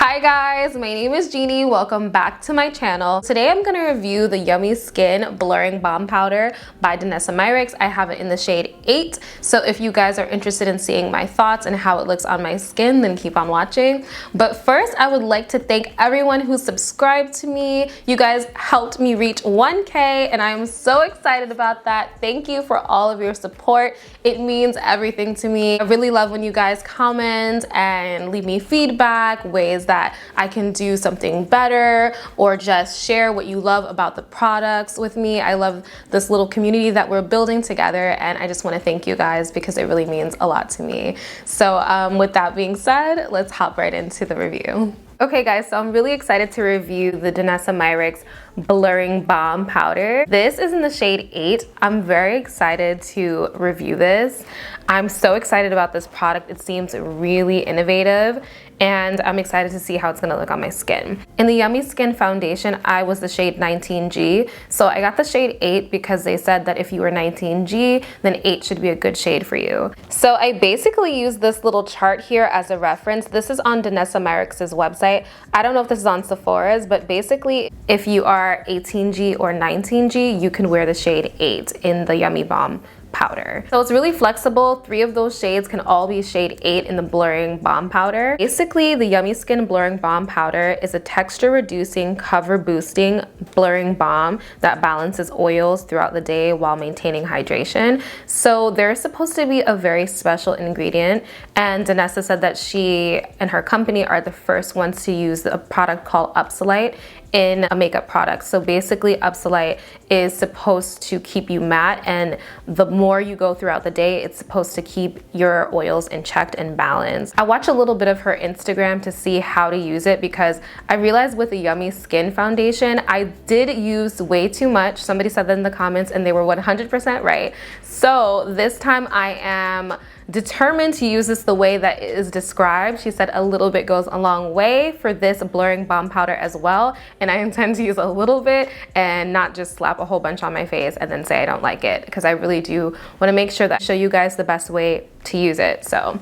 Hi guys, my name is Jeannie. Welcome back to my channel. Today I'm going to review the Yummy Skin Blurring Balm Powder by Danessa Myricks. I have it in the shade 8. So if you guys are interested in seeing my thoughts and how it looks on my skin, then keep on watching. But first, I would like to thank everyone who subscribed to me. You guys helped me reach 1K and I am so excited about that. Thank you for all of your support. It means everything to me. I really love when you guys comment and leave me feedback, ways that I can do something better, or just share what you love about the products with me. I love this little community that we're building together, and I just want to thank you guys because it really means a lot to me. So with that being said, let's hop right into the review. Okay guys, so I'm really excited to review the Danessa Myricks Blurring Balm Powder. This is in the shade 8. I'm very excited to review this. I'm so excited about this product. It seems really innovative and I'm excited to see how it's gonna look on my skin. In the Yummy Skin Foundation, I was the shade 19G. So I got the shade 8 because they said that if you were 19G, then 8 should be a good shade for you. So I basically used this little chart here as a reference. This is on Danessa Myricks' website. I don't know if this is on Sephora's, but basically if you are 18G or 19G, you can wear the shade 8 in the Yummy Balm powder. So it's really flexible. 3 of those shades can all be shade 8 in the Blurring Balm Powder. Basically, the Yummy Skin Blurring Balm Powder is a texture reducing, cover boosting blurring balm that balances oils throughout the day while maintaining hydration. So there's supposed to be a very special ingredient, and Danessa said that she and her company are the first ones to use a product called Upsolite in a makeup product. So basically Upsolite is supposed to keep you matte, and the more you go throughout the day, it's supposed to keep your oils in check and balanced. I watched a little bit of her Instagram to see how to use it because I realized with the Yummy Skin Foundation, I did use way too much. Somebody said that in the comments and they were 100% right. So this time I am determined to use this the way that it is described. She said a little bit goes a long way for this blurring balm powder as well, and I intend to use a little bit and not just slap a whole bunch on my face and then say I don't like it, because I really do want to make sure that I show you guys the best way to use it. So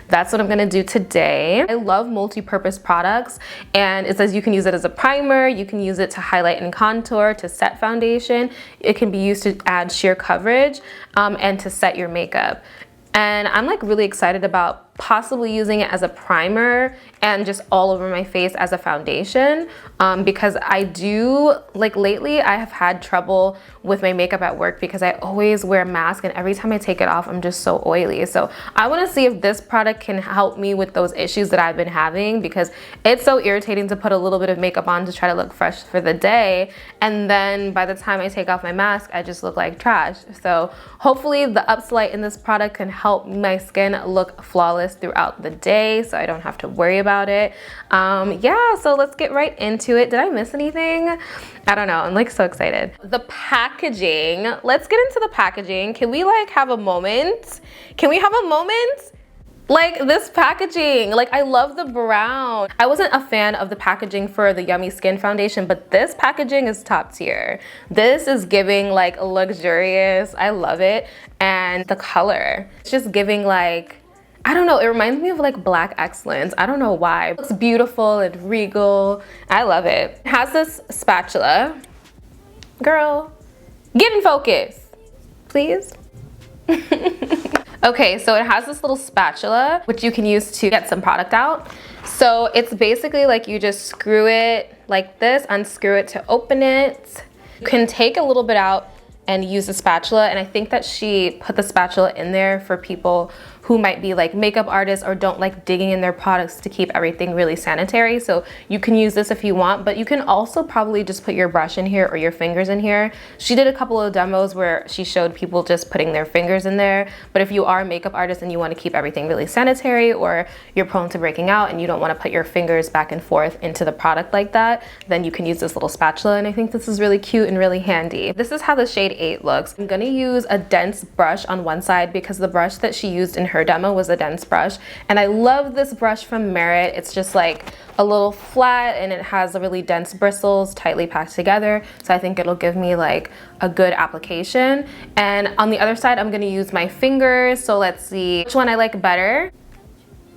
that's what I'm gonna do today. I love multi-purpose products, and it says you can use it as a primer, you can use it to highlight and contour, to set foundation, it can be used to add sheer coverage, and to set your makeup. And I'm like really excited about possibly using it as a primer and just all over my face as a foundation, because I do, like lately I have had trouble with my makeup at work because I always wear a mask, and every time I take it off I'm just so oily. So I want to see if this product can help me with those issues that I've been having, because it's so irritating to put a little bit of makeup on to try to look fresh for the day, and then by the time I take off my mask I just look like trash. So hopefully the Upsolite in this product can help my skin look flawless throughout the day so I don't have to worry about it. Yeah, so let's get right into it. Did I miss anything? I don't know, I'm like so excited. The packaging, let's get into the packaging. Can we like have a moment? Can we have a moment? Like this packaging, like I love the brown. I wasn't a fan of the packaging for the Yummy Skin Foundation, but this packaging is top tier. This is giving like luxurious, I love it. And the color, it's just giving like, I don't know, it reminds me of like Black excellence. I don't know why. It looks beautiful and regal. I love it. It has this spatula. Girl, get in focus, please. Okay, so it has this little spatula, which you can use to get some product out. So it's basically like you just screw it like this, unscrew it to open it. You can take a little bit out and use the spatula, and I think that she put the spatula in there for people who might be like makeup artists or don't like digging in their products to keep everything really sanitary. So you can use this if you want, but you can also probably just put your brush in here or your fingers in here. She did a couple of demos where she showed people just putting their fingers in there, but if you are a makeup artist and you want to keep everything really sanitary, or you're prone to breaking out and you don't want to put your fingers back and forth into the product like that, then you can use this little spatula, and I think this is really cute and really handy. This is how the shade 8 looks. I'm gonna use a dense brush on one side because the brush that she used in her demo was a dense brush, and I love this brush from Merit. It's just like a little flat and it has really dense bristles tightly packed together, so I think it'll give me like a good application. And on the other side I'm going to use my fingers, so let's see which one I like better.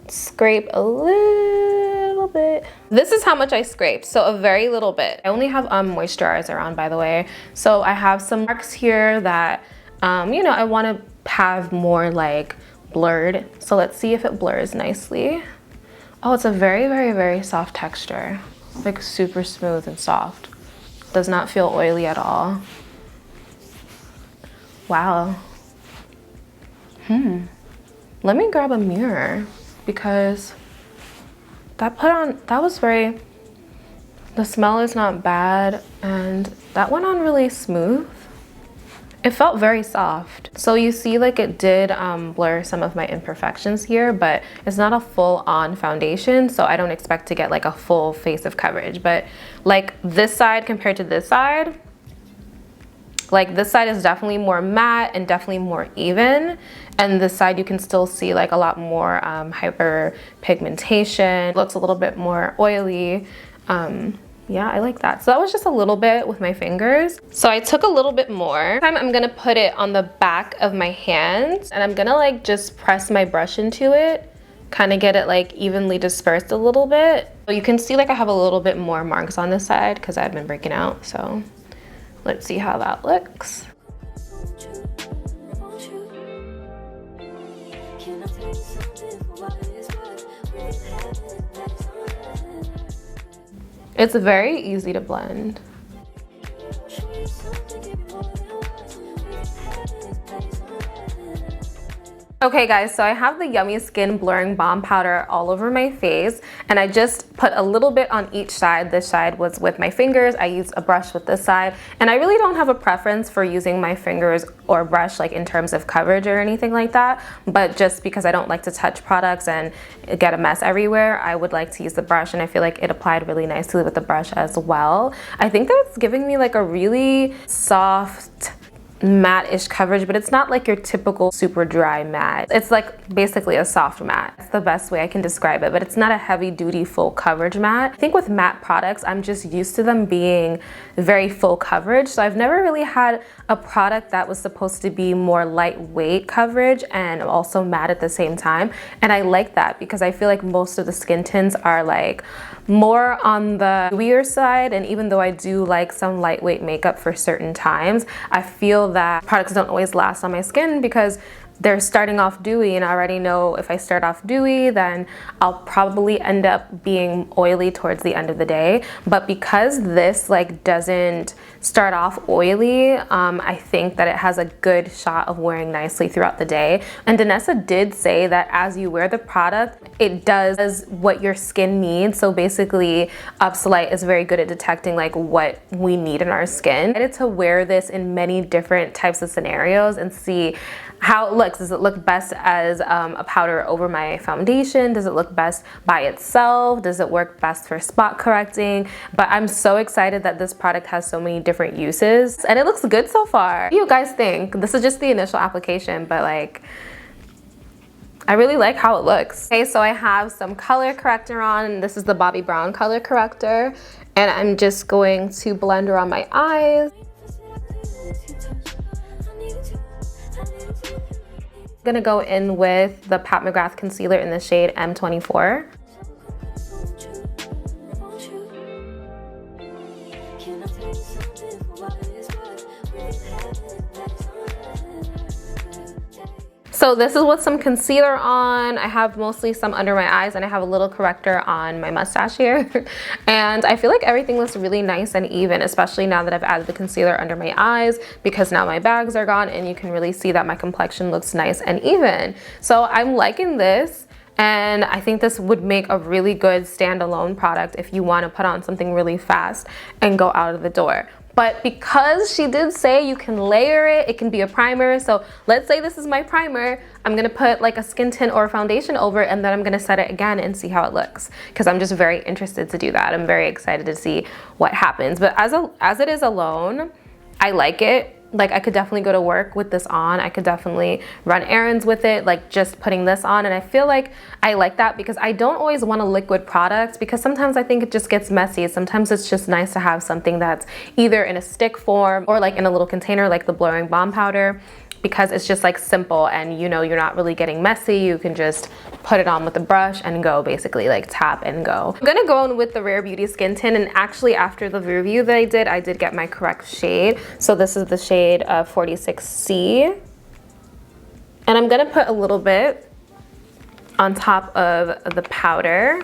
Scrape a little little bit. This is how much I scraped, so a very little bit. I only have moisturizer on, by the way. So I have some marks here that, you know, I want to have more like blurred. So let's see if it blurs nicely. Oh, it's a very, very, very soft texture. Like super smooth and soft. Does not feel oily at all. Wow. Let me grab a mirror because that was very, the smell is not bad and that went on really smooth. It felt very soft. So you see like it did blur some of my imperfections here, but it's not a full-on foundation, so I don't expect to get like a full face of coverage. But like this side compared to this side, like this side is definitely more matte and definitely more even. And this side you can still see like a lot more hyperpigmentation. It looks a little bit more oily. Yeah, I like that. So that was just a little bit with my fingers. So I took a little bit more. This time I'm gonna put it on the back of my hand and I'm gonna like just press my brush into it, kind of get it like evenly dispersed a little bit. So you can see like I have a little bit more marks on this side because I've been breaking out. So let's see how that looks. It's very easy to blend. Okay guys, so I have the Yummy Skin Blurring Balm Powder all over my face and I just put a little bit on each side. This side was with my fingers. I used a brush with this side and I really don't have a preference for using my fingers or brush like in terms of coverage or anything like that, but just because I don't like to touch products and get a mess everywhere, I would like to use the brush and I feel like it applied really nicely with the brush as well. I think that it's giving me like a really soft matte-ish coverage, but it's not like your typical super dry matte. It's like basically a soft matte. That's the best way I can describe it, but it's not a heavy-duty full coverage matte. I think with matte products, I'm just used to them being very full coverage, so I've never really had a product that was supposed to be more lightweight coverage and also matte at the same time, and I like that because I feel like most of the skin tints are like more on the dewier side, and even though I do like some lightweight makeup for certain times, I feel that products don't always last on my skin because they're starting off dewy, and I already know if I start off dewy then I'll probably end up being oily towards the end of the day. But because this like doesn't start off oily, I think that it has a good shot of wearing nicely throughout the day. And Danessa did say that as you wear the product, it does what your skin needs. So basically Upsolite is very good at detecting like what we need in our skin. I decided to wear this in many different types of scenarios and see how it looks. Does it look best as a powder over my foundation? Does it look best by itself? Does it work best for spot correcting? But I'm so excited that this product has so many different uses and it looks good so far. What do you guys think? This is just the initial application, but like I really like how it looks. Okay, so I have some color corrector on. This is the Bobbi Brown color corrector and I'm just going to blend around my eyes. I'm gonna go in with the Pat McGrath concealer in the shade M24. So this is with some concealer on. I have mostly some under my eyes and I have a little corrector on my mustache here. And I feel like everything looks really nice and even, especially now that I've added the concealer under my eyes, because now my bags are gone and you can really see that my complexion looks nice and even. So I'm liking this. And I think this would make a really good standalone product if you want to put on something really fast and go out of the door. But because she did say you can layer it, it can be a primer. So let's say this is my primer. I'm gonna put like a skin tint or a foundation over it and then I'm gonna set it again and see how it looks. Because I'm just very interested to do that. I'm very excited to see what happens. But as it is alone, I like it. Like I could definitely go to work with this on. I could definitely run errands with it, like just putting this on. And I feel like I like that because I don't always want a liquid product because sometimes I think it just gets messy. Sometimes it's just nice to have something that's either in a stick form or like in a little container like the Blurring Balm Powder. because it's just like simple, and you know, you're not really getting messy. You can just put it on with a brush and go, basically like tap and go. I'm gonna go in with the Rare Beauty Skin Tint, and actually after the review that I did get my correct shade. So this is the shade 46C. And I'm gonna put a little bit on top of the powder.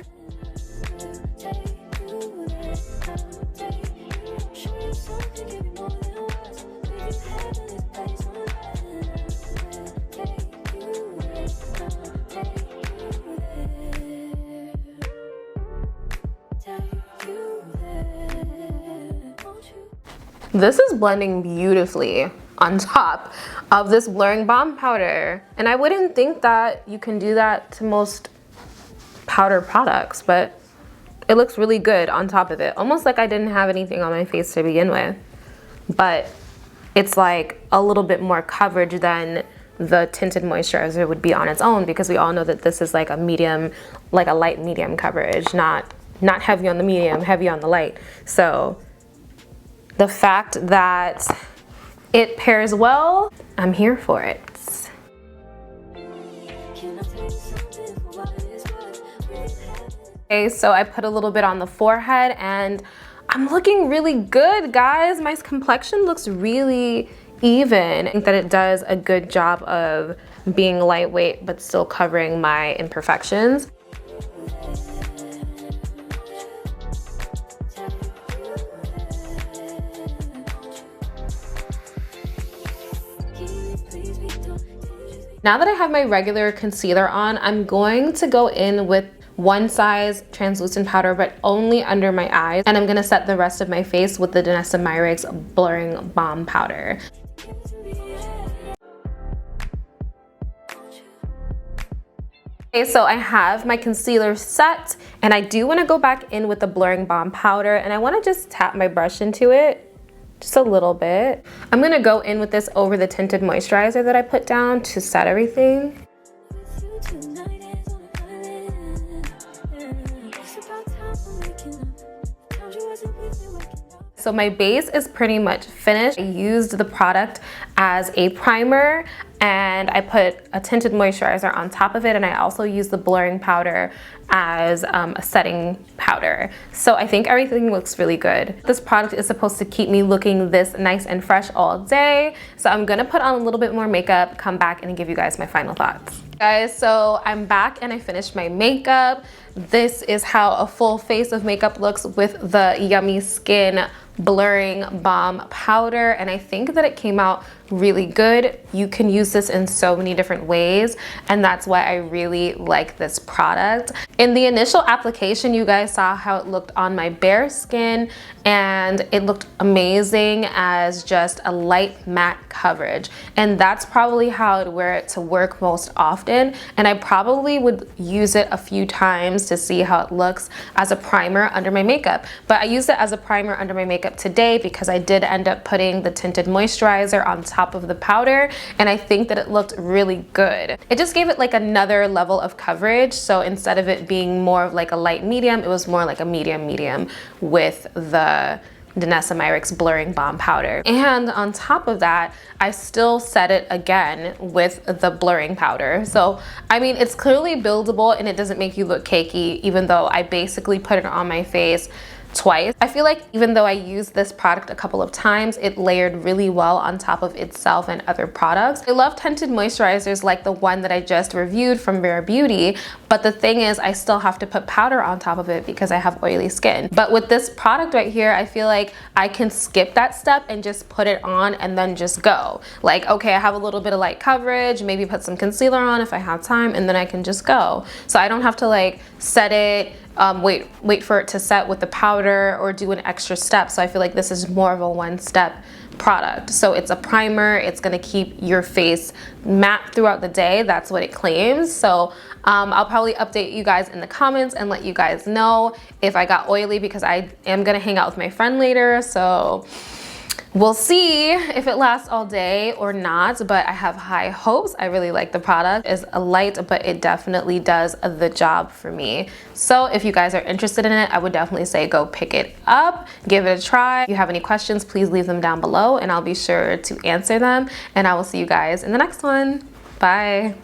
This is blending beautifully on top of this blurring balm powder. And I wouldn't think that you can do that to most powder products, but it looks really good on top of it. Almost like I didn't have anything on my face to begin with. But it's like a little bit more coverage than the tinted moisturizer would be on its own, because we all know that this is like a medium, like a light medium coverage, not heavy on the medium, heavy on the light. So the fact that it pairs well, I'm here for it. Okay, so I put a little bit on the forehead and I'm looking really good, guys. My complexion looks really even. I think that it does a good job of being lightweight but still covering my imperfections. Now that I have my regular concealer on, I'm going to go in with one size translucent powder, but only under my eyes. And I'm gonna set the rest of my face with the Danessa Myricks Blurring Balm Powder. Okay, so I have my concealer set, and I do wanna go back in with the Blurring Balm Powder, and I wanna just tap my brush into it. Just a little bit. I'm gonna go in with this over the tinted moisturizer that I put down to set everything. So my base is pretty much finished. I used the product as a primer and I put a tinted moisturizer on top of it, and I also used the blurring powder as a setting powder. So I think everything looks really good. This product is supposed to keep me looking this nice and fresh all day. So I'm gonna put on a little bit more makeup, come back and give you guys my final thoughts. Guys, so I'm back and I finished my makeup. This is how a full face of makeup looks with the Yummy Skin Blurring Balm Powder, and I think that it came out really good. You can use this in so many different ways, and that's why I really like this product. In the initial application, you guys saw how it looked on my bare skin, and it looked amazing as just a light matte coverage, and that's probably how I'd wear it to work most often, and I probably would use it a few times to see how it looks as a primer under my makeup. But I used it as a primer under my makeup today because I did end up putting the tinted moisturizer on top of the powder, and I think that it looked really good. It just gave it like another level of coverage, so instead of it being more of like a light medium, it was more like a medium with the Danessa Myricks Blurring Balm Powder. And on top of that, I still set it again with the blurring powder. So, I mean, it's clearly buildable and it doesn't make you look cakey, even though I basically put it on my face twice. I feel like even though I used this product a couple of times, it layered really well on top of itself and other products. I love tinted moisturizers like the one that I just reviewed from Rare Beauty, but the thing is I still have to put powder on top of it because I have oily skin. But with this product right here, I feel like I can skip that step and just put it on and then just go. Like, okay, I have a little bit of light coverage, maybe put some concealer on if I have time, and then I can just go. So I don't have to like set it, wait for it to set with the powder or do an extra step. So I feel like this is more of a one-step product. So it's a primer, it's gonna keep your face matte throughout the day. That's what it claims. So I'll probably update you guys in the comments and let you guys know if I got oily, because I am gonna hang out with my friend later. So We'll see if it lasts all day or not, but I have high hopes. I really like the product. It's a light, but it definitely does the job for me. So if you guys are interested in it, I would definitely say go pick it up, give it a try. If you have any questions, please leave them down below and I'll be sure to answer them. And I will see you guys in the next one. Bye.